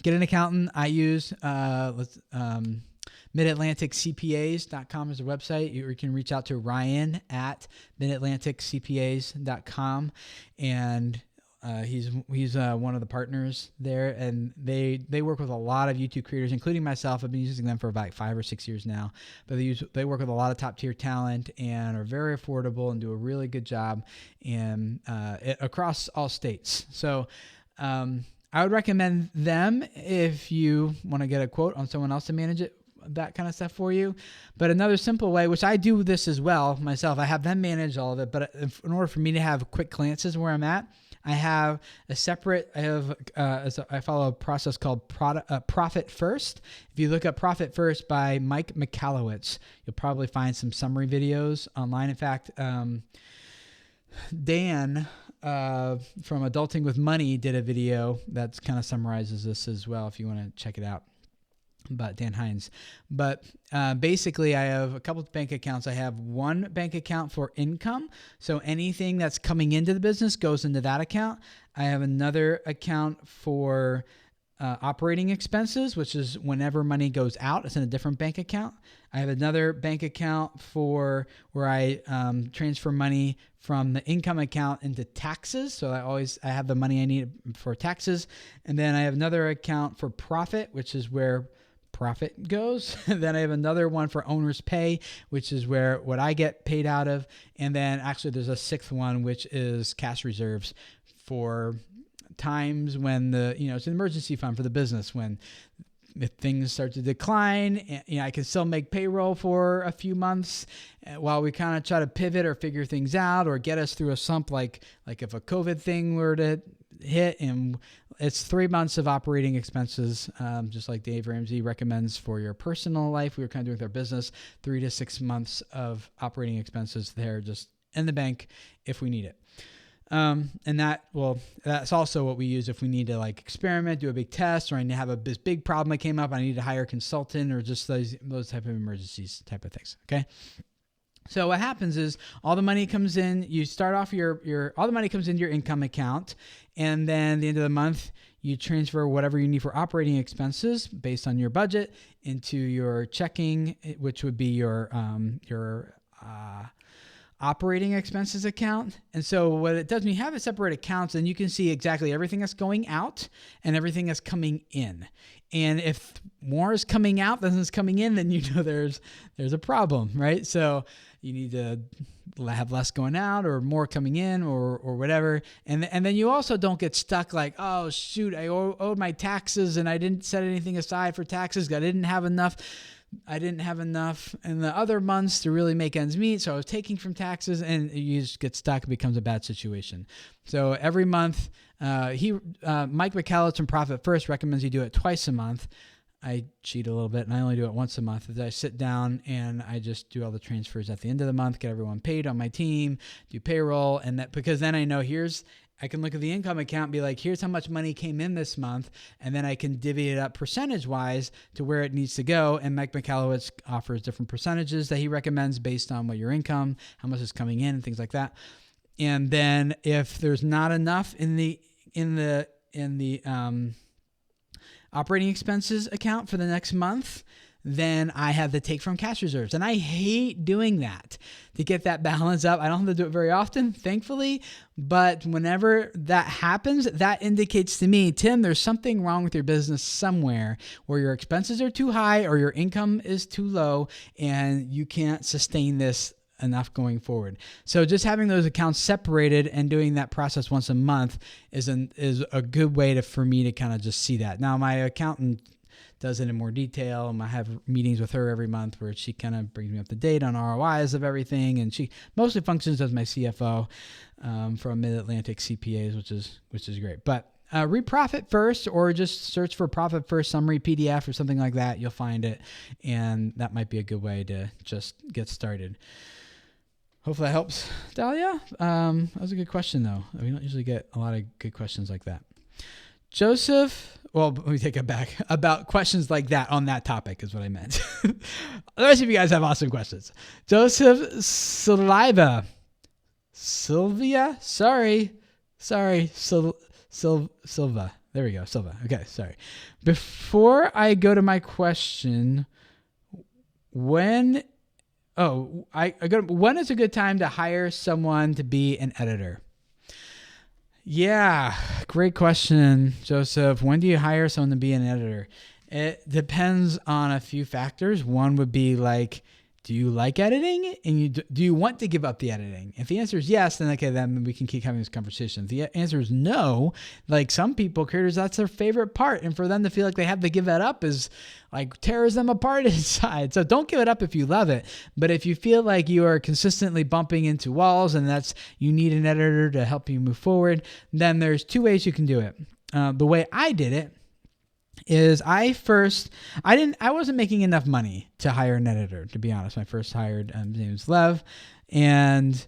get an accountant. I use MidAtlanticCPAs.com is the website. You can reach out to Ryan at MidAtlanticCPAs.com and he's one of the partners there, and they work with a lot of YouTube creators, including myself. I've been using them for about 5 or 6 years now. But they work with a lot of top tier talent and are very affordable and do a really good job across all states. So I would recommend them if you want to get a quote on someone else to manage it, that kind of stuff for you. But another simple way, which I do this as well myself, I have them manage all of it. But in order for me to have quick glances where I'm at, I have I follow a process called Profit First. If you look up Profit First by Mike Michalowicz, you'll probably find some summary videos online. In fact, Dan from Adulting with Money did a video that kind of summarizes this as well if you want to check it out. But Dan Hines. But basically, I have a couple of bank accounts. I have one bank account for income. So anything that's coming into the business goes into that account. I have another account for operating expenses, which is whenever money goes out, it's in a different bank account. I have another bank account for where I transfer money from the income account into taxes. So I have the money I need for taxes. And then I have another account for profit, which is where profit goes. Then I have another one for owner's pay, which is what I get paid out of. And then actually there's a sixth one, which is cash reserves for times when it's an emergency fund for the business if things start to decline. I can still make payroll for a few months while we kind of try to pivot or figure things out or get us through a slump, like if a COVID thing were to hit. And it's 3 months of operating expenses, just like Dave Ramsey recommends for your personal life. We were kind of doing with our business, 3 to 6 months of operating expenses there just in the bank if we need it. And that's also what we use if we need to experiment, do a big test, or I need to have this big problem that came up. I need to hire a consultant or just those type of emergencies type of things. Okay. So what happens is all the money comes in, you start off all the money comes into your income account. And then at the end of the month, you transfer whatever you need for operating expenses based on your budget into your checking, which would be your operating expenses account. And so what it does, when you have it separate accounts, then you can see exactly everything that's going out and everything that's coming in. And if more is coming out than is coming in, then you know there's a problem, right? So you need to have less going out or more coming in or whatever. And then you also don't get stuck like, oh, shoot, I owed my taxes and I didn't set anything aside for taxes. I didn't have enough in the other months to really make ends meet. So I was taking from taxes, and you just get stuck. It becomes a bad situation. So every month, Mike McCallum from Profit First recommends you do it twice a month. I cheat a little bit, and I only do it once a month. I sit down and I just do all the transfers at the end of the month, get everyone paid on my team, do payroll, and that, because then I know I can look at the income account and be like, here's how much money came in this month. And then I can divvy it up percentage-wise to where it needs to go. And Mike McCallowitz offers different percentages that he recommends based on what your income, how much is coming in, and things like that. And then if there's not enough in the operating expenses account for the next month, then I have to take from cash reserves. And I hate doing that to get that balance up. I don't have to do it very often, thankfully, but whenever that happens, that indicates to me, Tim, there's something wrong with your business somewhere where your expenses are too high or your income is too low and you can't sustain this enough going forward. So just having those accounts separated and doing that process once a month is a good way for me to kind of just see that. Now, my accountant does it in more detail. I have meetings with her every month where she kind of brings me up to date on ROIs of everything, and she mostly functions as my CFO from Mid-Atlantic CPAs, which is great. But read Profit First, or just search for Profit First Summary PDF or something like that. You'll find it, and that might be a good way to just get started. Hopefully that helps, Dahlia. That was a good question, though. We don't usually get a lot of good questions like that. Joseph, well, let me take it back. About questions like that on that topic is what I meant. The rest of you guys have awesome questions. Joseph Silva. Sylvia? Sorry. Silva. There we go. Silva. Okay, sorry. Before I go to my question, when is a good time to hire someone to be an editor? Yeah, great question, Joseph. When do you hire someone to be an editor? It depends on a few factors. One would be like, do you like editing? And do you want to give up the editing? If the answer is yes, then okay, then we can keep having this conversation. If the answer is no, like some people, creators, that's their favorite part. And for them to feel like they have to give that up is like tears them apart inside. So don't give it up if you love it. But if you feel like you are consistently bumping into walls and you need an editor to help you move forward, then there's two ways you can do it. The way I did it is I wasn't making enough money to hire an editor, to be honest. I first hired, his name was Lev, and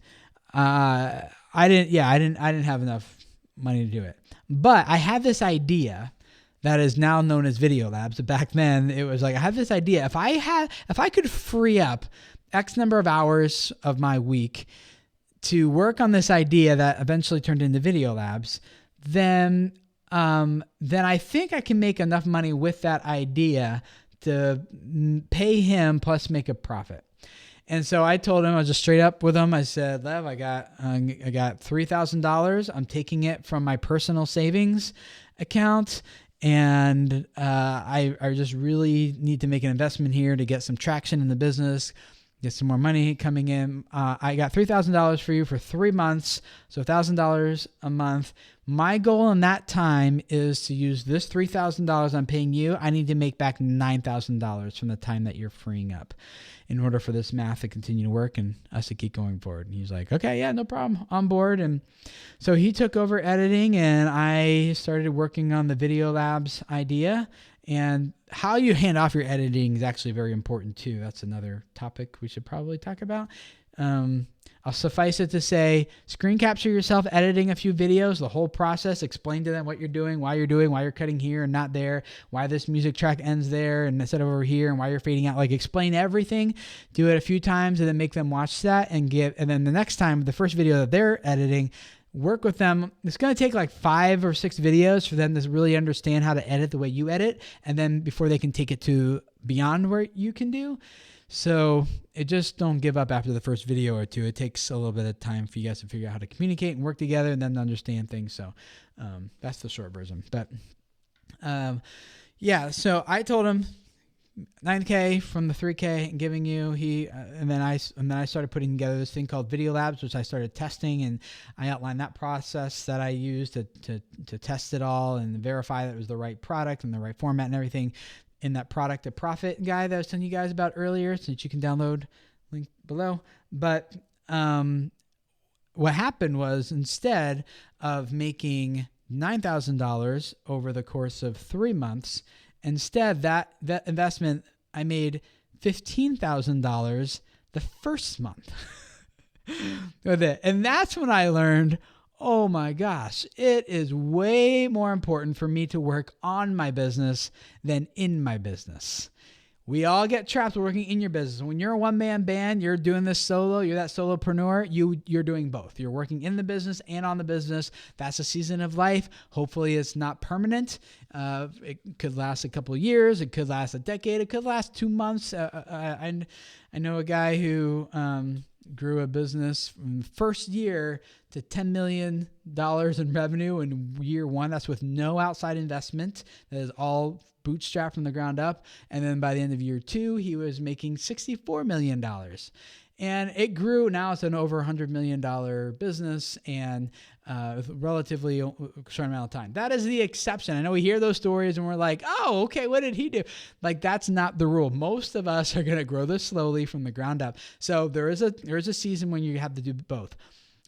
I didn't have enough money to do it. But I had this idea that is now known as Video Labs. Back then, it was like I had this idea. If I could free up X number of hours of my week to work on this idea that eventually turned into Video Labs, then I think I can make enough money with that idea to pay him plus make a profit. And so I told him, I was just straight up with him. I said, Lev, I got $3,000. I'm taking it from my personal savings account. And I just really need to make an investment here to get some traction in the business, get some more money coming in. I got $3,000 for you for 3 months, so $1,000 a month. My goal in that time is to use this $3,000 I'm paying you. I need to make back $9,000 from the time that you're freeing up in order for this math to continue to work and us to keep going forward. And he's like, okay, yeah, no problem, on board. And so he took over editing, and I started working on the Video Labs idea. And how you hand off your editing is actually very important too. That's another topic we should probably talk about. I'll suffice it to say, screen capture yourself editing a few videos, the whole process, explain to them what you're doing, why you're cutting here and not there, why this music track ends there and instead of over here, and why you're fading out. Like, explain everything, do it a few times, and then make them watch that and then the next time, the first video that they're editing, work with them. It's going to take like 5 or 6 videos for them to really understand how to edit the way you edit, and then before they can take it to beyond where you can do. So it just don't give up after the first video or two. It takes a little bit of time for you guys to figure out how to communicate and work together and then understand things. So that's the short version. But yeah, so I told him 9K from the 3K and giving you and then I started putting together this thing called Video Labs, which I started testing, and I outlined that process that I used to test it all and verify that it was the right product and the right format and everything in that Product to Profit guide that I was telling you guys about earlier, so that you can download, link below. But what happened was, instead of making $9,000 over the course of 3 months, instead that investment, I made $15,000 the first month with it. And that's when I learned, oh my gosh, it is way more important for me to work on my business than in my business. We all get trapped working in your business. When you're a one-man band, you're doing this solo, you're that solopreneur, you're doing both. You're working in the business and on the business. That's a season of life. Hopefully it's not permanent. It could last a couple of years. It could last a decade. It could last 2 months. I know a guy who grew a business from the first year to $10 million in revenue in year one. That's with no outside investment. That is all bootstrapped from the ground up. And then by the end of year 2, he was making $64 million. And it grew. Now it's an over $100 million business, and with relatively short amount of time. That is the exception. I know we hear those stories and we're like, oh, okay, what did he do? Like, that's not the rule. Most of us are going to grow this slowly from the ground up. So there is a season when you have to do both.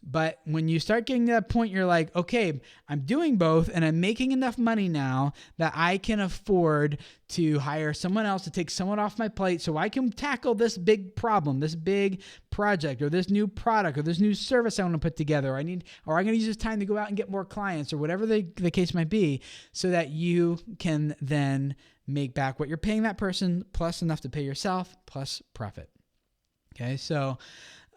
But when you start getting to that point, you're like, okay, I'm doing both and I'm making enough money now that I can afford to hire someone else to take someone off my plate so I can tackle this big problem, this big project, or this new product, or this new service I want to put together. Or I'm going to use this time to go out and get more clients, or whatever the case might be, so that you can then make back what you're paying that person plus enough to pay yourself plus profit. Okay, so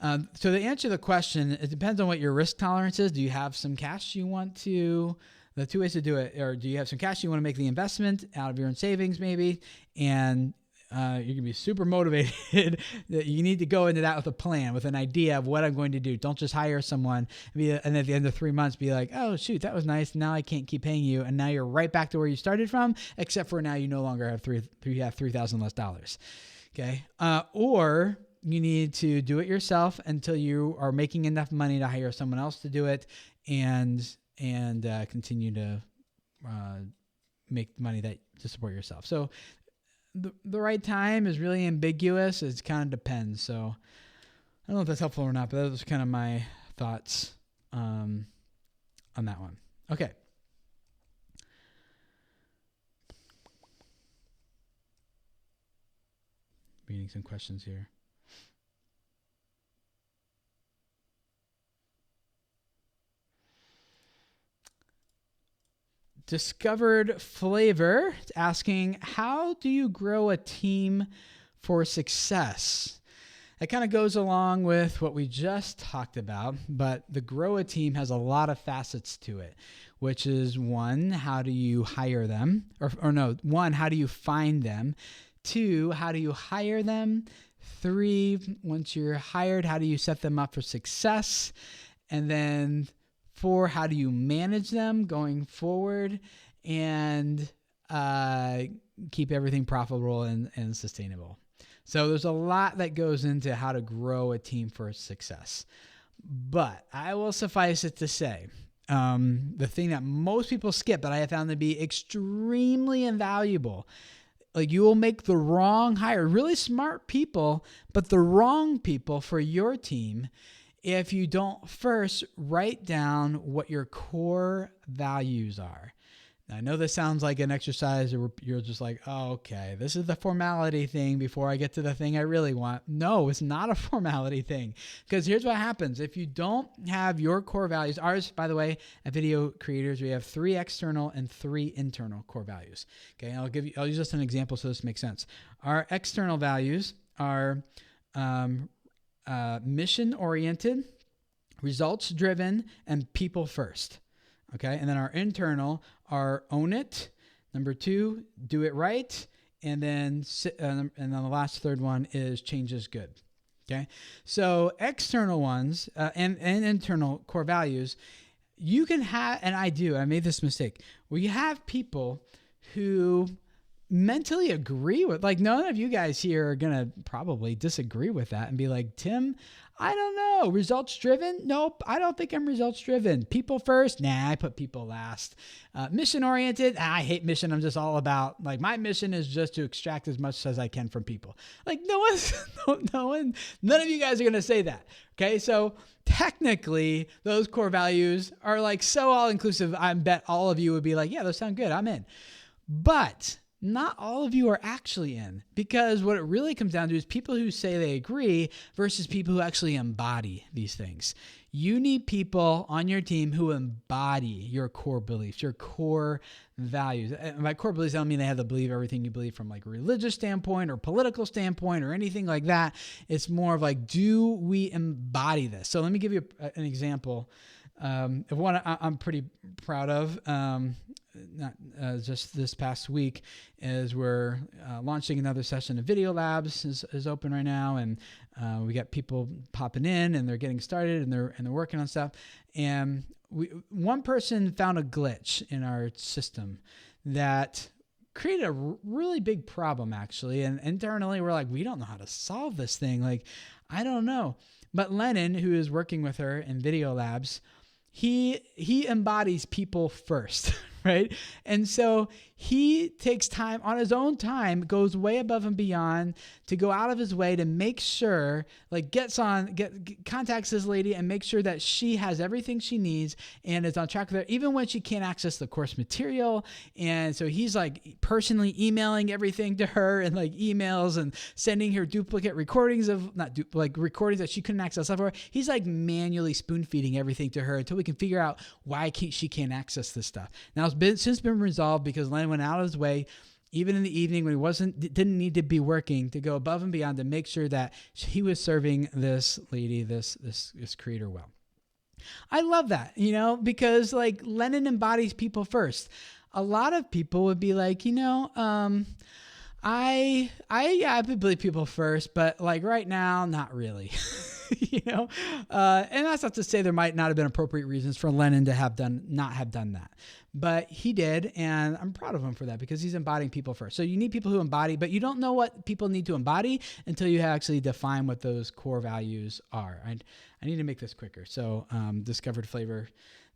to answer the question, it depends on what your risk tolerance is. Do you have some cash you want to, the two ways to do it, or do you have some cash you want to make the investment out of your own savings maybe, and you're going to be super motivated that you need to go into that with a plan, with an idea of what I'm going to do. Don't just hire someone and at the end of 3 months be like, oh shoot, that was nice. Now I can't keep paying you. And now you're right back to where you started from, except for now you no longer have $3,000 less dollars. Okay. Or you need to do it yourself until you are making enough money to hire someone else to do it, and continue to make money to support yourself. So the right time is really ambiguous. It kind of depends. So I don't know if that's helpful or not, but that was kind of my thoughts on that one. Okay. Reading some questions here. Discovered Flavor asking, how do you grow a team for success? That kind of goes along with what we just talked about, but the grow a team has a lot of facets to it, which is 1, how do you hire them? One, how do you find them? 2, how do you hire them? 3, once you're hired, how do you set them up for success? And then 4, how do you manage them going forward and keep everything profitable and sustainable? So there's a lot that goes into how to grow a team for success. But I will suffice it to say, the thing that most people skip that I have found to be extremely invaluable, like, you will make the wrong hire, really smart people, but the wrong people for your team if you don't first write down what your core values are. Now, I know this sounds like an exercise where you're just like, oh, okay, this is the formality thing before I get to the thing I really want. No, it's not a formality thing, because here's what happens. If you don't have your core values, ours, by the way, at Video Creators, we have 3 external and 3 internal core values. Okay, I'll use this as an example so this makes sense. Our external values are mission-oriented, results-driven, and people first. Okay, and then our internal are own it, number 2, do it right, and then the last third one is change is good. Okay. So external ones and internal core values, you can have, and I made this mistake where you have people who mentally agree with, like, none of you guys here are going to probably disagree with that and be like, Tim, I don't know. Results driven? Nope. I don't think I'm results driven. People first? Nah, I put people last. Mission oriented? I hate mission. I'm just all about, like, my mission is just to extract as much as I can from people. Like, none of you guys are going to say that. Okay. So technically those core values are like so all inclusive. I bet all of you would be like, yeah, those sound good. I'm in. But not all of you are actually in, because what it really comes down to is people who say they agree versus people who actually embody these things. You need people on your team who embody your core beliefs, your core values. And by core beliefs, I don't mean they have to believe everything you believe from like a religious standpoint or political standpoint or anything like that. It's more of like, do we embody this? So let me give you an example of one I'm pretty proud of. Just this past week, as we're launching another session of Video Labs is open right now, and we got people popping in and they're getting started and they're working on stuff. And one person found a glitch in our system that created a really big problem, actually. And internally, we're like, we don't know how to solve this thing. Like, I don't know. But Lennon, who is working with her in Video Labs, he embodies people first, right? And so he takes time on his own time, goes way above and beyond to go out of his way to make sure, like contacts this lady and make sure that she has everything she needs and is on track with her, even when she can't access the course material. And so he's like personally emailing everything to her and like emails and sending her duplicate recordings of recordings that she couldn't access before. He's like manually spoon feeding everything to her until we can figure out why she can't access this stuff. Now it's since been resolved because Len went out of his way, even in the evening when he didn't need to be working, to go above and beyond to make sure that he was serving this lady, this creator well. I love that, because like Lennon embodies people first. A lot of people would be like, I believe people first, but like right now, not really. And that's not to say there might not have been appropriate reasons for Lennon to not have done that, but he did. And I'm proud of him for that because he's embodying people first. So you need people who embody, but you don't know what people need to embody until you actually define what those core values are. I need to make this quicker. So, discovered flavor.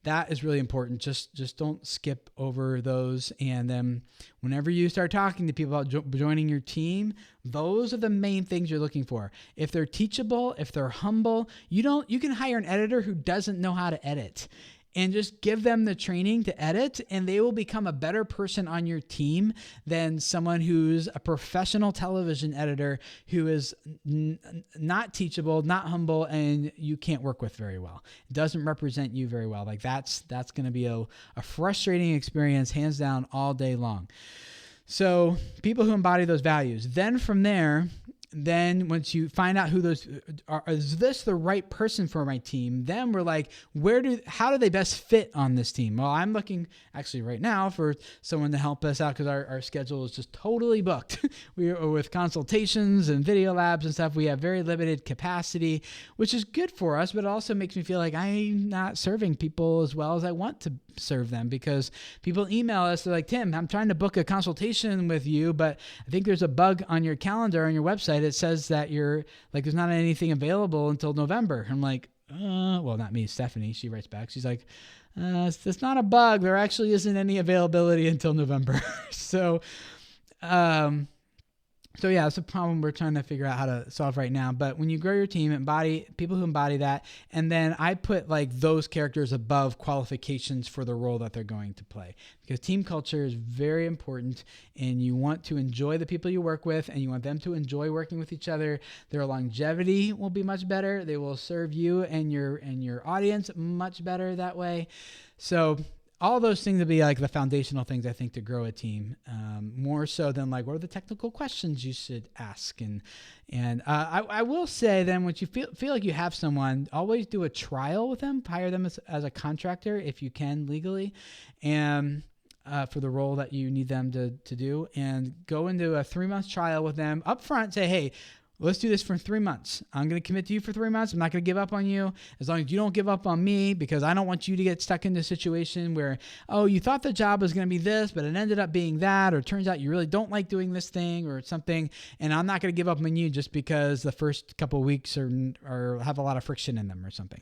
That is really important. Just don't skip over those. And then whenever you start talking to people about joining your team, those are the main things you're looking for. If they're teachable, if they're humble, you can hire an editor who doesn't know how to edit and just give them the training to edit, and they will become a better person on your team than someone who's a professional television editor who is not teachable, not humble, and you can't work with very well. It doesn't represent you very well. Like that's going to be a frustrating experience, hands down, all day long. So people who embody those values. Then from there, once you find out who those are, is this the right person for my team? Then we're like, how do they best fit on this team? Well, I'm looking actually right now for someone to help us out because our schedule is just totally booked. We are with consultations and video labs and stuff. We have very limited capacity, which is good for us, but it also makes me feel like I'm not serving people as well as I want to serve them, because people email us. They're like, Tim, I'm trying to book a consultation with you, but I think there's a bug on your calendar on your website. It says that there's not anything available until November. I'm like, well, not me, Stephanie. She writes back. She's like, it's not a bug. There actually isn't any availability until November. So yeah, it's a problem we're trying to figure out how to solve right now. But when you grow your team, embody people who embody that, and then I put like those characters above qualifications for the role that they're going to play, because team culture is very important, and you want to enjoy the people you work with, and you want them to enjoy working with each other. Their longevity will be much better. They will serve you and your audience much better that way. So all those things will be like the foundational things, I think, to grow a team, more so than like, what are the technical questions you should ask? And I will say then, once you feel like you have someone, always do a trial with them, hire them as a contractor if you can legally. And for the role that you need them to do, and go into a 3-month trial with them up front. Say, hey, let's do this for 3 months. I'm going to commit to you for 3 months. I'm not going to give up on you as long as you don't give up on me, because I don't want you to get stuck in a situation where, oh, you thought the job was going to be this, but it ended up being that, or it turns out you really don't like doing this thing or something. And I'm not going to give up on you just because the first couple of weeks are have a lot of friction in them or something.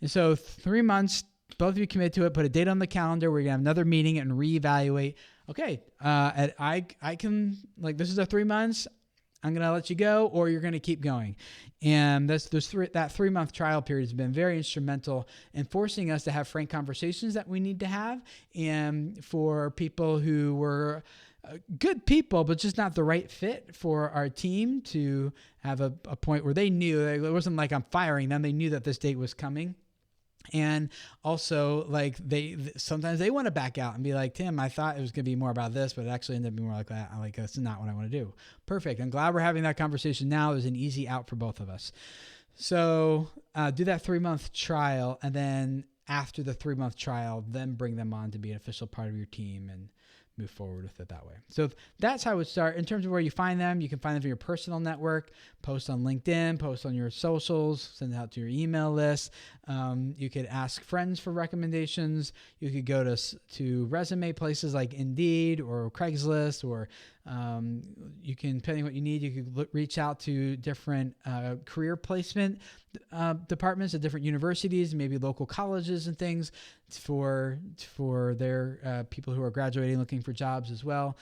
And so 3 months, both of you commit to it, put a date on the calendar. We're going to have another meeting and reevaluate. Okay, I can, like, this is a 3 months. I'm going to let you go, or you're going to keep going. And that 3-month trial period has been very instrumental in forcing us to have frank conversations that we need to have. And for people who were good people, but just not the right fit for our team, to have a point where they knew, it wasn't like I'm firing them. They knew that this date was coming. And also, like, sometimes they want to back out and be like, Tim, I thought it was going to be more about this, but it actually ended up being more like that. I'm like, that's not what I want to do. Perfect. I'm glad we're having that conversation now. There's an easy out for both of us. So do that 3-month trial. And then after the 3-month trial, then bring them on to be an official part of your team and move forward with it that way. So that's how it would start. In terms of where you find them, you can find them from your personal network, post on LinkedIn, post on your socials, send it out to your email list. You could ask friends for recommendations. You could go to resume places like Indeed or Craigslist, or you can, depending on what you need, you could reach out to different career placement departments at different universities, maybe local colleges and things for their people who are graduating looking for jobs as well.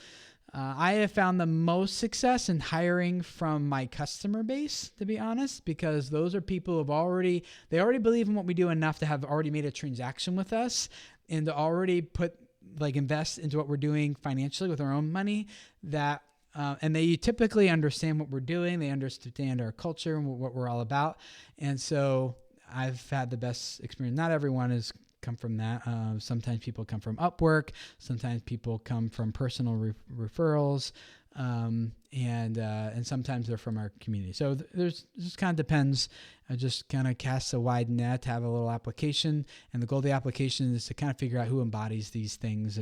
I have found the most success in hiring from my customer base, to be honest, because those are people who have already believe in what we do enough to have already made a transaction with us and to already invest into what we're doing financially with our own money, that and they typically understand what we're doing. They understand our culture and what we're all about. And so I've had the best experience. Not everyone has come from that. Sometimes people come from Upwork. Sometimes people come from personal referrals. And sometimes they're from our community. So there's just kind of depends. I just kind of cast a wide net to have a little application. And the goal of the application is to kind of figure out who embodies these things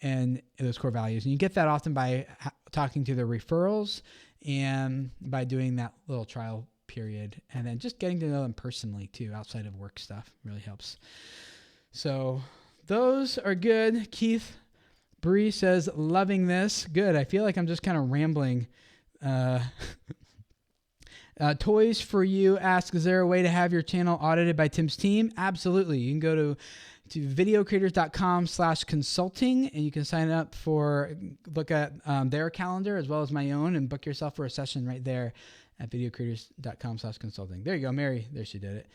and those core values. And you get that often by talking to the referrals and by doing that little trial period. And then just getting to know them personally too, outside of work stuff, really helps. So those are good. Keith Bree says, loving this. Good. I feel like I'm just kind of rambling. Toys for You asks, is there a way to have your channel audited by Tim's team? Absolutely. You can go to videocreators.com/consulting, and you can sign up look at their calendar as well as my own, and book yourself for a session right there at videocreators.com/consulting. There you go, Mary. There, she did it.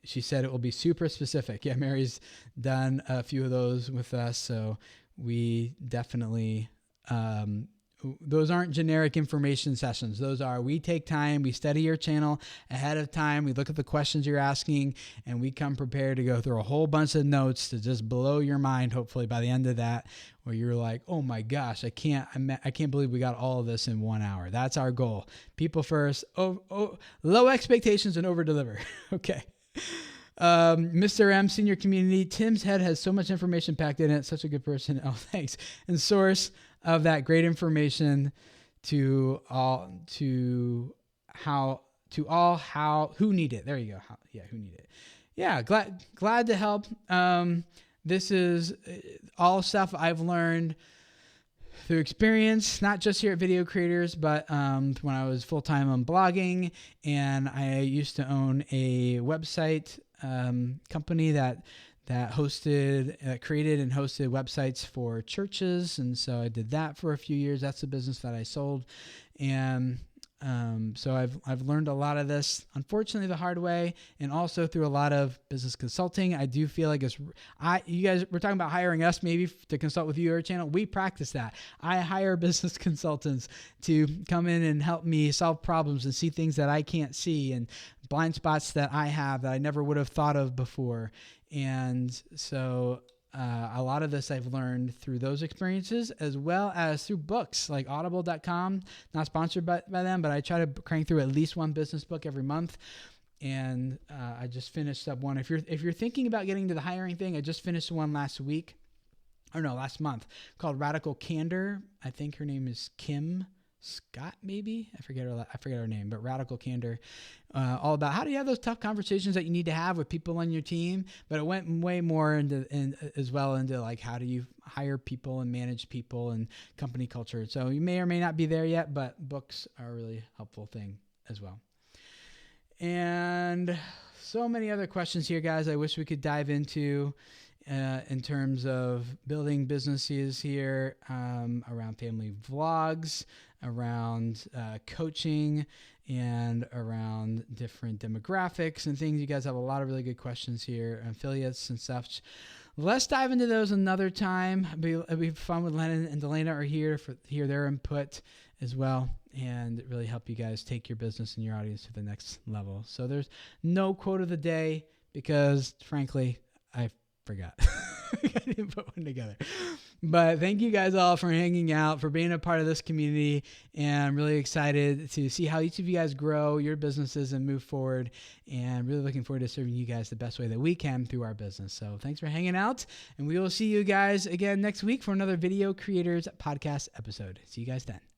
She said it will be super specific. Yeah, Mary's done a few of those with us, so we definitely, those aren't generic information sessions. We take time, we study your channel ahead of time, we look at the questions you're asking, and we come prepared to go through a whole bunch of notes to just blow your mind, hopefully by the end of that, where you're like, oh my gosh, I can't believe we got all of this in 1 hour. That's our goal. People first, low expectations and over deliver. Okay. Mr. M, senior community. Tim's head has so much information packed in it. Such a good person. Oh, thanks. And source of that great information who need it. There you go. Who need it. Yeah. Glad to help. This is all stuff I've learned through experience, not just here at Video Creators, but when I was full-time on blogging, and I used to own a website company that created and hosted websites for churches, and so I did that for a few years. That's a business that I sold, and so I've learned a lot of this, unfortunately, the hard way, and also through a lot of business consulting. I do feel like you guys, we're talking about hiring us maybe to consult with your channel. We practice that. I hire business consultants to come in and help me solve problems and see things that I can't see, and blind spots that I have that I never would have thought of before. And so a lot of this I've learned through those experiences, as well as through books like audible.com, not sponsored by them, but I try to crank through at least one business book every month. And I just finished up one. If you're thinking about getting to the hiring thing, I just finished one last week last month, called Radical Candor. I think her name is Kim Scott, maybe. I forget her name, but Radical Candor, all about how do you have those tough conversations that you need to have with people on your team. But it went way more into like how do you hire people and manage people and company culture. So you may or may not be there yet, but books are a really helpful thing as well. And so many other questions here, guys. I wish we could dive into in terms of building businesses here, around family vlogs, around coaching, and around different demographics and things. You guys have a lot of really good questions here, affiliates and stuff. Let's dive into those another time. It'll be fun with Lennon and Delana are here to hear their input as well, and really help you guys take your business and your audience to the next level. So there's no quote of the day because, frankly, I forgot. I didn't put one together. But thank you guys all for hanging out, for being a part of this community. And I'm really excited to see how each of you guys grow your businesses and move forward. And really looking forward to serving you guys the best way that we can through our business. So thanks for hanging out. And we will see you guys again next week for another Video Creators Podcast episode. See you guys then.